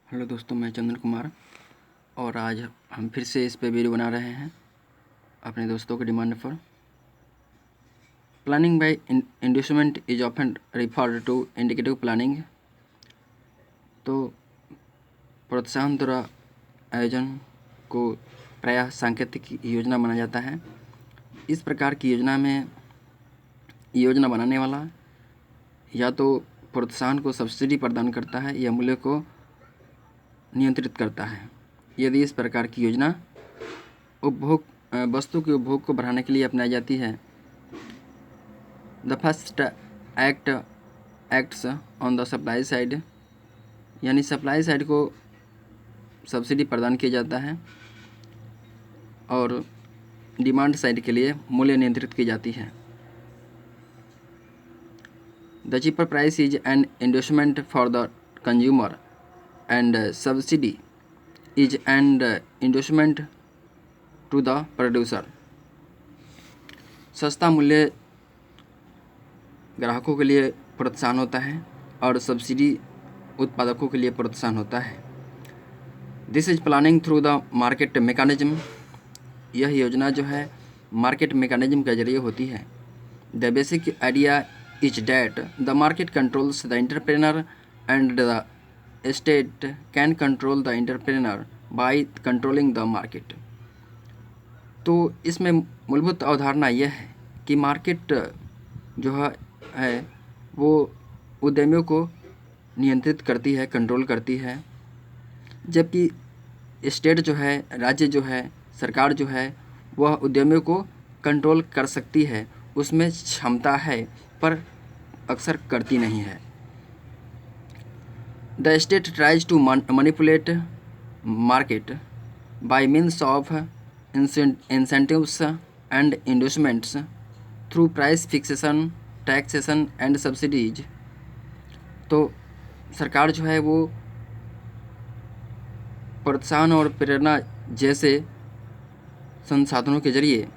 Hello दोस्तों, मैं चंदन कुमार और आज हम फिर से इस पे वीडियो बना रहे हैं अपने दोस्तों की डिमांड पर। Planning by inducement is often referred to indicative planning. तो प्रोत्साहन द्वारा आयोजन को प्रायः सांकेतिक योजना माना जाता है। इस प्रकार की योजना में योजना बनाने वाला या तो प्रोत्साहन को सब्सिडी प्रदान करता है या मूल्य को नियंत्रित करता है। यदि इस प्रकार की योजना वस्तु के उपभोग को बढ़ाने के लिए अपनाई जाती है। The first acts on the supply side, यानी सप्लाई साइड को सब्सिडी प्रदान किया जाता है और डिमांड साइड के लिए मूल्य नियंत्रित की जाती है। The cheaper price is an endorsement for the consumer and subsidy is an endorsement to the producer. सस्ता मूल्य ग्राहकों के लिए प्रोत्साहन होता है और सब्सिडी उत्पादकों के लिए प्रोत्साहन होता है। This is planning through the market mechanism. यह योजना जो है मार्केट मैकेनिज्म के जरिए होती है। The basic idea is that the market controls the entrepreneur and the state can control the entrepreneur by controlling the market. तो इसमें मूलभूत अवधारणा यह है कि मार्केट जो है वो उद्यमियों को नियंत्रित करती है, कंट्रोल करती है, जबकि स्टेट जो है, राज्य जो है, सरकार जो है, वह उद्यमियों को कंट्रोल कर सकती है, उसमें क्षमता है पर अक्सर करती नहीं है। The state tries to manipulate market by means of incentives and endorsements through price fixation, taxation and subsidies। तो सरकार जो है वो प्रोत्साहन और प्रेरणा जैसे संसाधनों के जरिए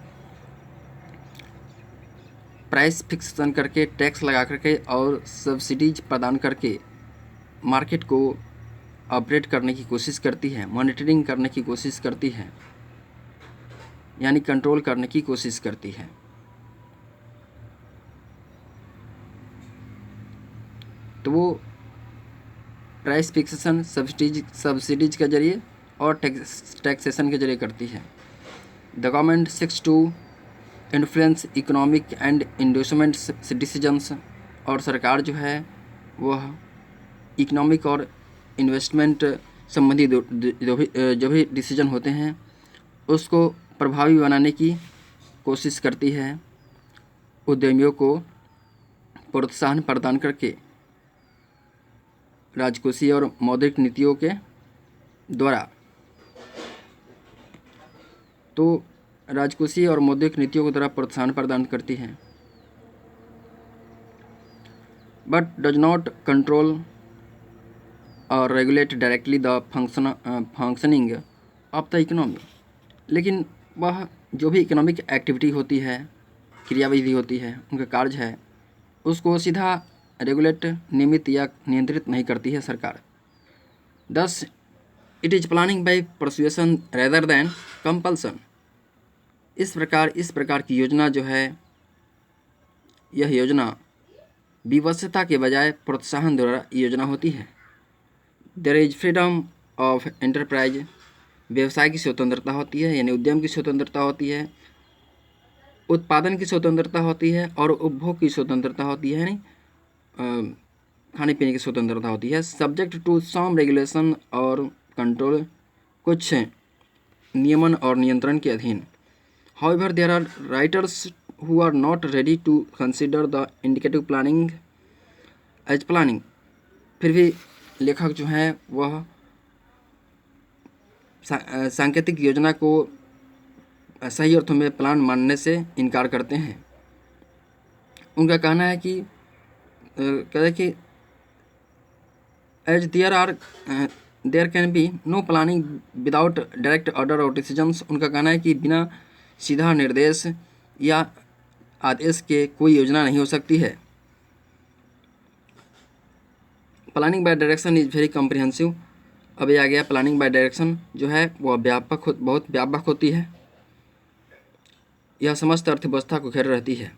प्राइस फिक्सेशन करके, टैक्स लगा करके और सब्सिडीज प्रदान करके मार्केट को ऑपरेट करने की कोशिश करती है, मॉनिटरिंग करने की कोशिश करती है, यानी कंट्रोल करने की कोशिश करती है। तो वो प्राइस फिक्सेशन सब्सिडीज के जरिए और टैक्सेशन के जरिए करती है। The government seeks to influence economic and investment decisions. और सरकार जो है वह इकोनॉमिक और इन्वेस्टमेंट संबंधी जो भी डिसीजन होते हैं उसको प्रभावी बनाने की कोशिश करती है, उद्यमियों को प्रोत्साहन प्रदान करके राजकोषीय और मौद्रिक नीतियों के द्वारा। तो राजकोषीय और मौद्रिक नीतियों के द्वारा प्रोत्साहन प्रदान करती है, बट डज नॉट कंट्रोल और regulate directly the functioning of the economy. लेकिन वह जो भी इकोनॉमिक एक्टिविटी होती है, क्रियाविधि होती है, उनका कार्य है, उसको सीधा रेगुलेट, नियमित या नियंत्रित नहीं करती है सरकार। Thus it is planning bye persuasion rather than compulsion. इस प्रकार की योजना जो है, यह योजना विवशता के बजाय प्रोत्साहन द्वारा योजना होती है। There is freedom of enterprise. व्यवसाय की स्वतंत्रता होती है, यानी उद्यम की स्वतंत्रता होती है, उत्पादन की स्वतंत्रता होती है और उपभोग की स्वतंत्रता होती है, यानी खाने पीने की स्वतंत्रता होती है। सब्जेक्ट टू सम रेगुलेशन और कंट्रोल, कुछ नियमन और नियंत्रण के अधीन। However there are writers who are not ready to consider the indicative planning as planning. फिर भी लेखक जो हैं वह सांकेतिक योजना को सही अर्थों में प्लान मानने से इनकार करते हैं। उनका कहना है कि as there can be no planning without direct order और डिसीजंस। उनका कहना है कि बिना सीधा निर्देश या आदेश के कोई योजना नहीं हो सकती है। Planning bye direction is very comprehensive. अभी आ गया प्लानिंग बाय डायरेक्शन, जो है वह बहुत व्यापक होती है। यह समस्त अर्थव्यवस्था को घेर रहती है।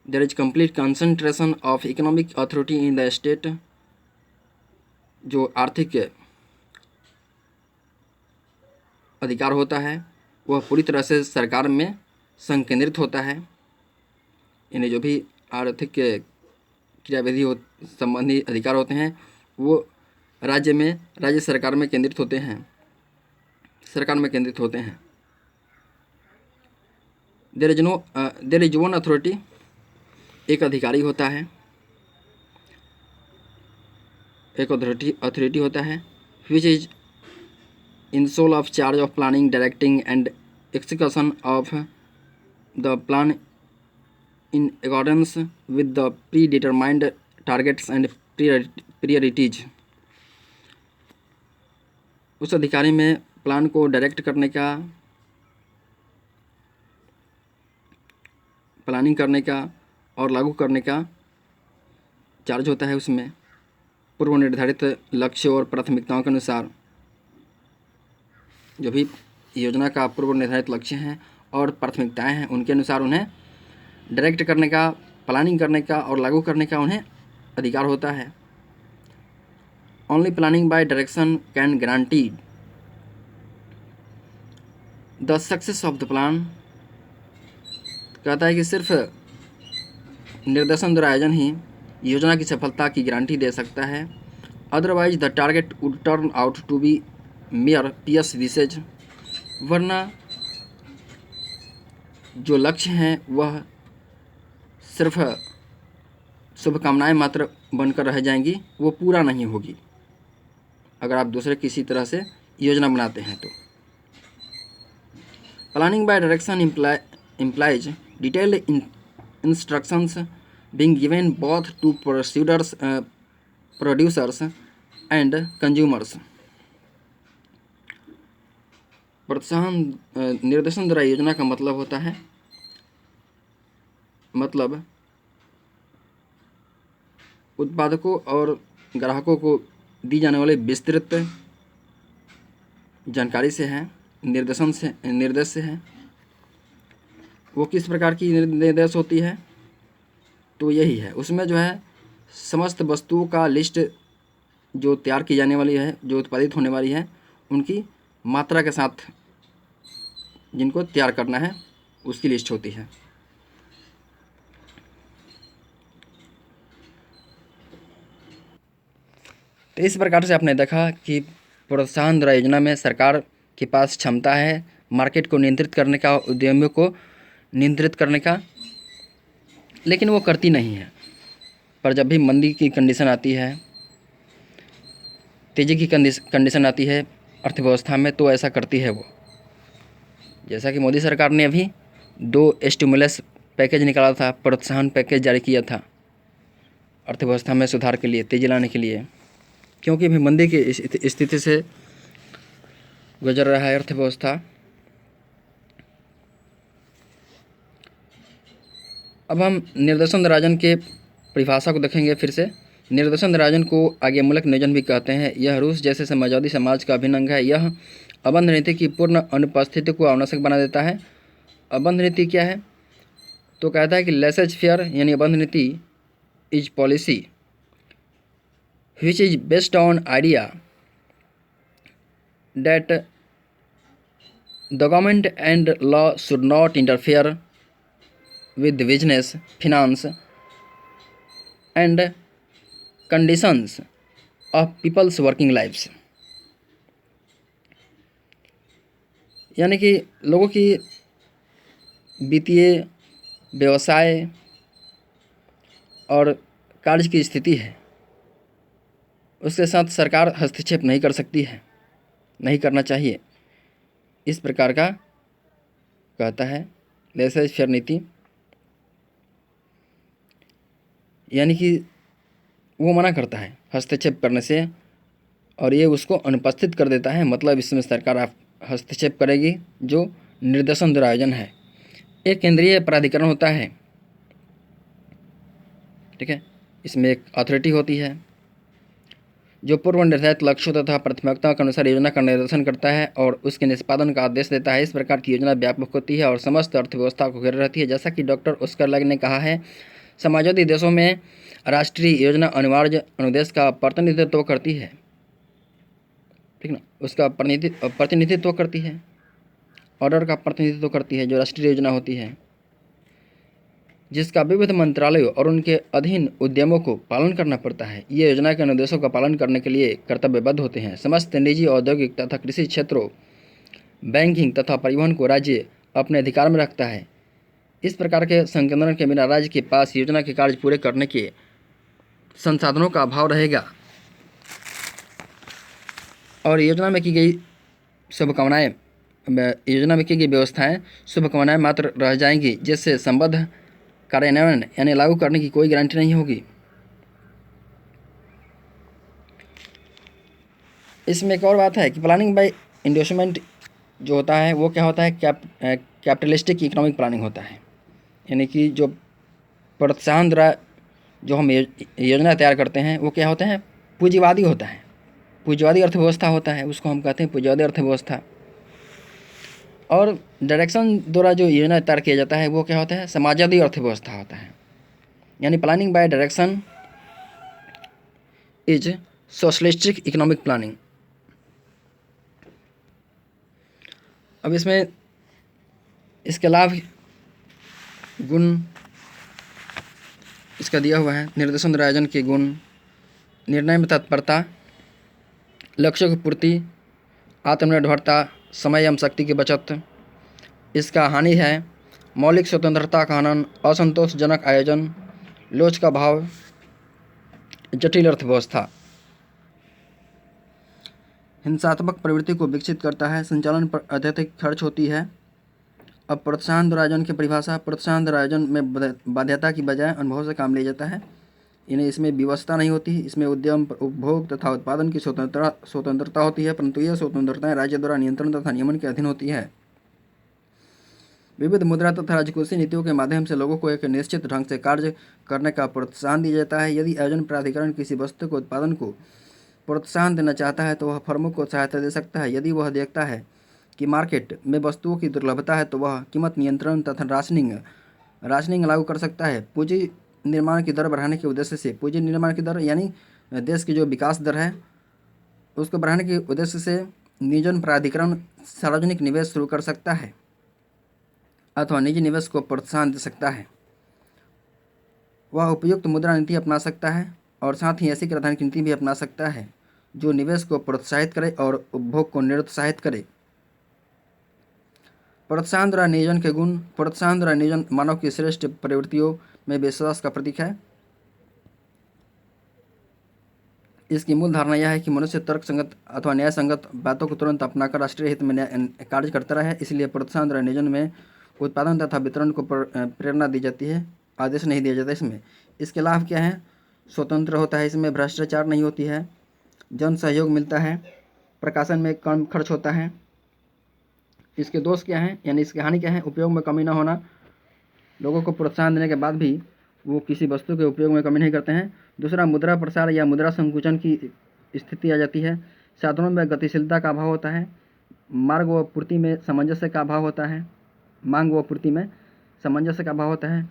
There is complete concentration of economic authority in the state. जो आर्थिक अधिकार होता है वह पूरी तरह से सरकार में संकेंद्रित होता है। यानी जो भी आर्थिक क्रियाविधि संबंधी अधिकार होते हैं वो राज्य सरकार में केंद्रित होते हैं, सरकार में केंद्रित होते हैं। देयर इज वन अथॉरिटी, एक अधिकारी होता है, एक अथॉरिटी होता है, which is in sole of charge of planning, directing and execution of the plan in accordance with the predetermined targets and priorities। उस अधिकारी में प्लान को डायरेक्ट करने का, प्लानिंग करने का और लागू करने का चार्ज होता है। उसमें पूर्व निर्धारित लक्ष्य और प्राथमिकताओं के अनुसार, जो भी योजना का पूर्व निर्धारित लक्ष्य हैं और प्राथमिकताएं हैं उनके अनुसार उन्हें डायरेक्ट करने का, प्लानिंग करने का और लागू करने का उन्हें अधिकार होता है। Only planning bye direction can guarantee the success of the plan. कहता है कि सिर्फ निर्देशन द्वारा आयोजन ही योजना की सफलता की गारंटी दे सकता है। Otherwise the target would turn out to be mere pious wishes. वरना जो लक्ष्य हैं वह सिर्फ शुभकामनाएं मात्र बनकर रह जाएंगी, वो पूरा नहीं होगी अगर आप दूसरे किसी तरह से योजना बनाते हैं तो। Planning bye direction implies detailed instructions being given both to producers and consumers। प्रोत्साहन निर्देशन द्वारा योजना का मतलब होता है, मतलब उत्पादकों और ग्राहकों को दी जाने वाली विस्तृत जानकारी से है, निर्देश से है। वो किस प्रकार की निर्देश होती है, तो यही है। उसमें जो है समस्त वस्तुओं का लिस्ट जो तैयार की जाने वाली है, जो उत्पादित होने वाली है, उनकी मात्रा के साथ जिनको तैयार करना है उसकी लिस्ट होती है। तो इस प्रकार से आपने देखा कि प्रोत्साहन द्वारा योजना में सरकार के पास क्षमता है मार्केट को नियंत्रित करने का, उद्यमियों को नियंत्रित करने का, लेकिन वो करती नहीं है। पर जब भी मंदी की कंडीशन आती है, तेज़ी की कंडीशन आती है अर्थव्यवस्था में, तो ऐसा करती है वो। जैसा कि मोदी सरकार ने अभी 2 स्टिमुलस पैकेज निकाला था, प्रोत्साहन पैकेज जारी किया था अर्थव्यवस्था में सुधार के लिए, तेज़ी लाने के लिए, क्योंकि अभी मंदी की स्थिति से गुजर रहा है अर्थव्यवस्था। अब हम निर्देशन राजन के परिभाषा को देखेंगे फिर से। निर्देशन राजन को आगे मूलक नियोजन भी कहते हैं। यह रूस जैसे समाजवादी समाज का अभिन्न अंग है। यह अबंध नीति की पूर्ण अनुपस्थिति को आवश्यक बना देता है। अबंध नीति क्या है, तो कहता है कि लेसेज फेयर यानी अबंध नीति is policy which is based on idea that the government and law should not interfere with the business, finance and conditions of people's working lives। यानी कि लोगों की वित्तीय, व्यवसाय और कार्य की स्थिति है, उसके साथ सरकार हस्तक्षेप नहीं कर सकती है, नहीं करना चाहिए। इस प्रकार का कहता है लेसेज फेयर नीति। यानी कि वो मना करता है हस्तक्षेप करने से और ये उसको अनुपस्थित कर देता है। मतलब इसमें सरकार हस्तक्षेप करेगी जो निर्देशन द्वारा आयोजन है। एक केंद्रीय प्राधिकरण होता है, ठीक है, इसमें एक अथॉरिटी होती है जो पूर्व निर्धारित लक्ष्यों तथा प्राथमिकताओं के अनुसार योजना का निर्देशन करता है और उसके निष्पादन का आदेश देता है। इस प्रकार की योजना व्यापक होती है और समस्त अर्थव्यवस्था को घेरे रहती है। जैसा कि डॉक्टर ओस्करलैंड ने कहा है, समाजवादी देशों में राष्ट्रीय योजना अनिवार्य अनुदेश का प्रतिनिधित्व करती है, ठीक ना, उसका प्रतिनिधित्व करती है, ऑर्डर का प्रतिनिधित्व करती है, जो राष्ट्रीय योजना होती है, जिसका विविध मंत्रालयों और उनके अधीन उद्यमों को पालन करना पड़ता है। ये योजना के अनुदेशों का पालन करने के लिए कर्तव्यबद्ध होते हैं। समस्त निजी, औद्योगिक तथा कृषि क्षेत्रों, बैंकिंग तथा परिवहन को राज्य अपने अधिकार में रखता है। इस प्रकार के संकेंद्रण के बिना राज्य के पास योजना के कार्य पूरे करने के संसाधनों का अभाव रहेगा और योजना में की गई व्यवस्थाएं शुभकामनाएं मात्र रह जाएंगी, जिससे संबद्ध कार्यान्वयन यानी लागू करने की कोई गारंटी नहीं होगी। इसमें एक और बात है कि प्लानिंग बाय इंडोसमेंट जो होता है वो क्या होता है, कैपिटलिस्टिक इकोनॉमिक प्लानिंग होता है, यानी कि जो प्रोत्साहन द्वारा जो हम योजना तैयार करते हैं वो क्या होता है, पूंजीवादी होता है, पूंजीवादी अर्थव्यवस्था होता है, उसको हम कहते हैं पूंजीवादी अर्थव्यवस्था। और डायरेक्शन द्वारा जो योजना तैयार किया जाता है वो क्या होता है, समाजवादी अर्थव्यवस्था होता है, यानी planning bye direction is socialistic economic planning. अब इसमें इसके लाभ गुण इसका दिया हुआ है। निर्देशन द्वारा आयोजन के गुण, निर्णय में तत्परता, लक्ष्यों की पूर्ति, आत्मनिर्भरता, समय एवं शक्ति की बचत। इसका हानि है मौलिक स्वतंत्रता का हनन, असंतोषजनक आयोजन, लोच का भाव, जटिल अर्थव्यवस्था। हिंसात्मक प्रवृत्ति को विकसित करता है, संचालन पर अत्यधिक खर्च होती है। अब प्रोत्साहन द्वारा आयोजन की परिभाषा, प्रोत्साहन द्वारा आयोजन में बाध्यता की बजाय अनुभव से काम लिया जाता है, इन्हें इसमें विवशता नहीं होती। इसमें उद्यम, उपभोग तथा उत्पादन की स्वतंत्रता होती है, परंतु यह स्वतंत्रताएं राज्य द्वारा नियंत्रण तथा नियमन के अधीन होती है। विविध मुद्रा तथा राजकोषीय नीतियों के माध्यम से लोगों को एक निश्चित ढंग से कार्य करने का प्रोत्साहन दिया जाता है। यदि आयोजन प्राधिकरण किसी वस्तु के उत्पादन को प्रोत्साहन देना चाहता है तो वह फर्मों को सहायता दे सकता है। यदि वह देखता है कि मार्केट में वस्तुओं की दुर्लभता है तो वह कीमत नियंत्रण तथा राशनिंग लागू कर सकता है। पूंजी निर्माण की दर बढ़ाने के उद्देश्य से, पूंजी निर्माण की दर यानी देश की जो विकास दर है उसको बढ़ाने के उद्देश्य से नियोजन प्राधिकरण सार्वजनिक निवेश शुरू कर सकता है अथवा निजी निवेश को प्रोत्साहन दे सकता है। वह उपयुक्त मुद्रा नीति अपना सकता है और साथ ही ऐसी कराधान की नीति भी अपना सकता है जो निवेश को प्रोत्साहित करे और उपभोग को निरुत्साहित करे। प्रोत्साहन द्वारा नियोजन के गुण, प्रोत्साहन द्वारा नियोजन मानव की श्रेष्ठ प्रवृत्तियों में विश्वास का प्रतीक है। इसकी मूल धारणा यह है कि मनुष्य तर्क संगत अथवा न्याय संगत बातों को तुरंत अपनाकर राष्ट्रीय हित में कार्य करता रहे। इसलिए प्रोत्साहन द्वारा नियोजन में उत्पादन तथा वितरण को प्रेरणा दी जाती है, आदेश नहीं दिया जाता। इसमें इसके लाभ क्या हैं, स्वतंत्र होता है, इसमें भ्रष्टाचार नहीं होती है, जन सहयोग मिलता है, प्रकाशन में कम खर्च होता है। इसके दोष क्या हैं, यानी इसकी हानि क्या है, उपयोग में कमी न होना, लोगों को प्रोत्साहन देने के बाद भी वो किसी वस्तु के उपयोग में कमी नहीं करते हैं। दूसरा, मुद्रा प्रसार या मुद्रा संकुचन की स्थिति आ जाती है। साधनों में गतिशीलता का अभाव होता है। मार्ग व पूर्ति में सामंजस्य का अभाव होता है, मांग व पूर्ति में सामंजस्य का अभाव होता है।